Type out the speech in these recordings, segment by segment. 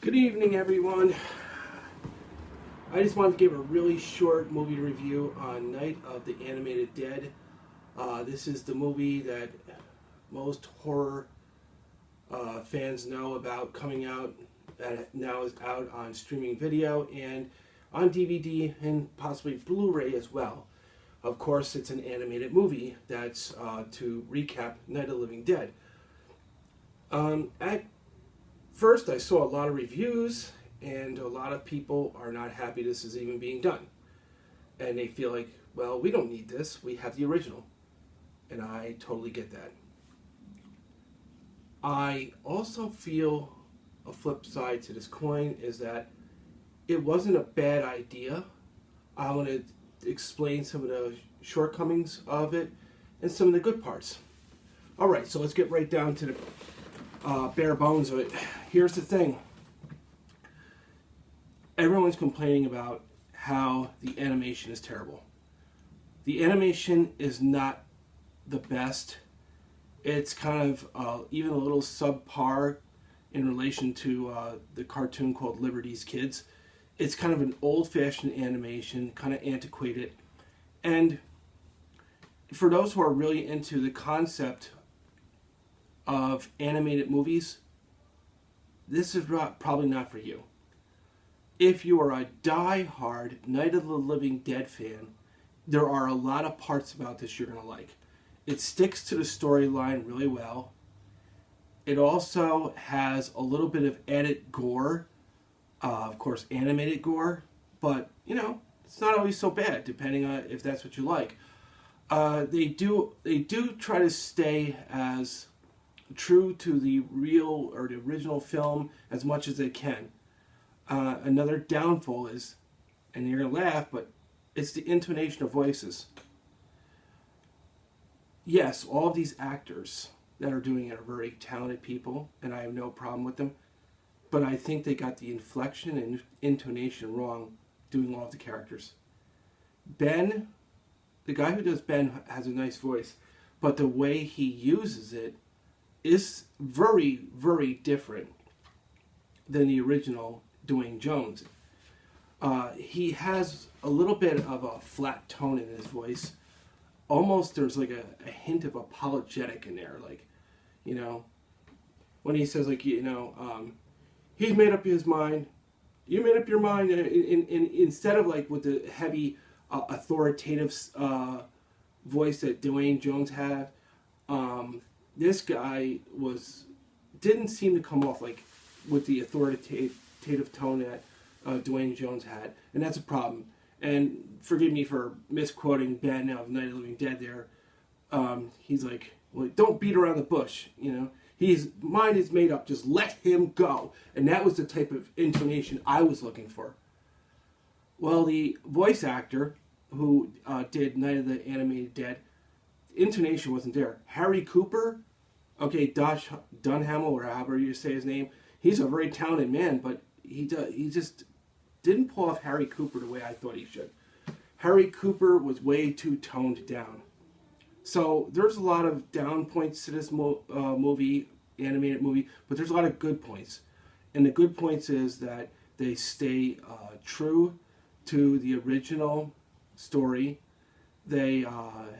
Good evening, everyone. I just wanted to give a really short movie review on Night of the Animated Dead. This is the movie that most horror fans know about, coming out, that now is out on streaming video and on DVD and possibly Blu-ray as well. Of course, it's an animated movie that's to recap Night of the Living Dead. At first, I saw a lot of reviews, and a lot of people are not happy this is even being done. And they feel like, well, we don't need this, we have the original. And I totally get that. I also feel a flip side to this coin is that it wasn't a bad idea. I want to explain some of the shortcomings of it and some of the good parts. Alright, so let's get right down to the bare bones of it. Here's the thing. Everyone's complaining about how the animation is terrible. The animation is not the best. It's kind of even a little subpar in relation to the cartoon called Liberty's Kids. It's kind of an old-fashioned animation, kind of antiquated. And for those who are really into the concept of animated movies, this is probably not for you. If you are a die-hard Night of the Living Dead fan, there are a lot of parts about this you're going to like. It sticks to the storyline really well. It also has a little bit of added gore, of course animated gore, but you know, it's not always so bad depending on if that's what you like. They do try to stay as true to the real or the original film as much as they can. Another downfall is, and you're going to laugh, but it's the intonation of voices. Yes, all of these actors that are doing it are very talented people, and I have no problem with them, but I think they got the inflection and intonation wrong doing all of the characters. Ben, the guy who does Ben, has a nice voice, but the way he uses it is very, very different than the original Dwayne Jones. He has a little bit of a flat tone in his voice. Almost there's like a hint of apologetic in there. Like, you know, when he says like, you know, he's made up his mind. You made up your mind. Instead of like with the heavy authoritative voice that Dwayne Jones had, this guy didn't seem to come off like with the authoritative tone that Dwayne Jones had, and that's a problem. And forgive me for misquoting Ben of Night of the Living Dead there. He's like, well, don't beat around the bush, you know. His mind is made up, just let him go. And that was the type of intonation I was looking for. Well, the voice actor who did Night of the Animated Dead, intonation wasn't there. Harry Cooper, okay, Josh Dunhamel, or however you say his name, he's a very talented man, but he just didn't pull off Harry Cooper the way I thought he should. Harry Cooper was way too toned down. So there's a lot of down points to this movie, animated movie, but there's a lot of good points. And the good points is that they stay true to the original story. They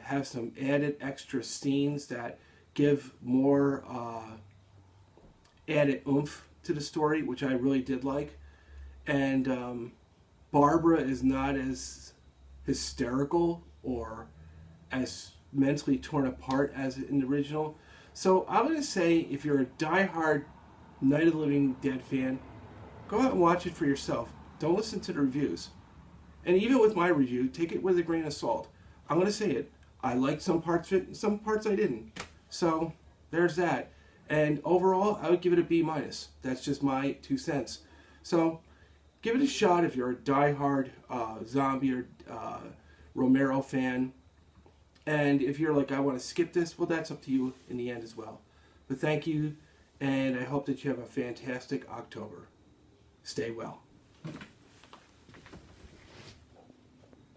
have some added extra scenes that give more added oomph to the story, which I really did like. And Barbara is not as hysterical or as mentally torn apart as in the original. So I'm going to say, if you're a diehard Night of the Living Dead fan, go out and watch it for yourself. Don't listen to the reviews. And even with my review, take it with a grain of salt. I'm going to say it. I liked some parts of it, some parts I didn't. So there's that. And overall, I would give it a B-. That's just my 2 cents. So give it a shot if you're a diehard zombie or Romero fan. And if you're like, I want to skip this, well, that's up to you in the end as well. But thank you, and I hope that you have a fantastic October. Stay well.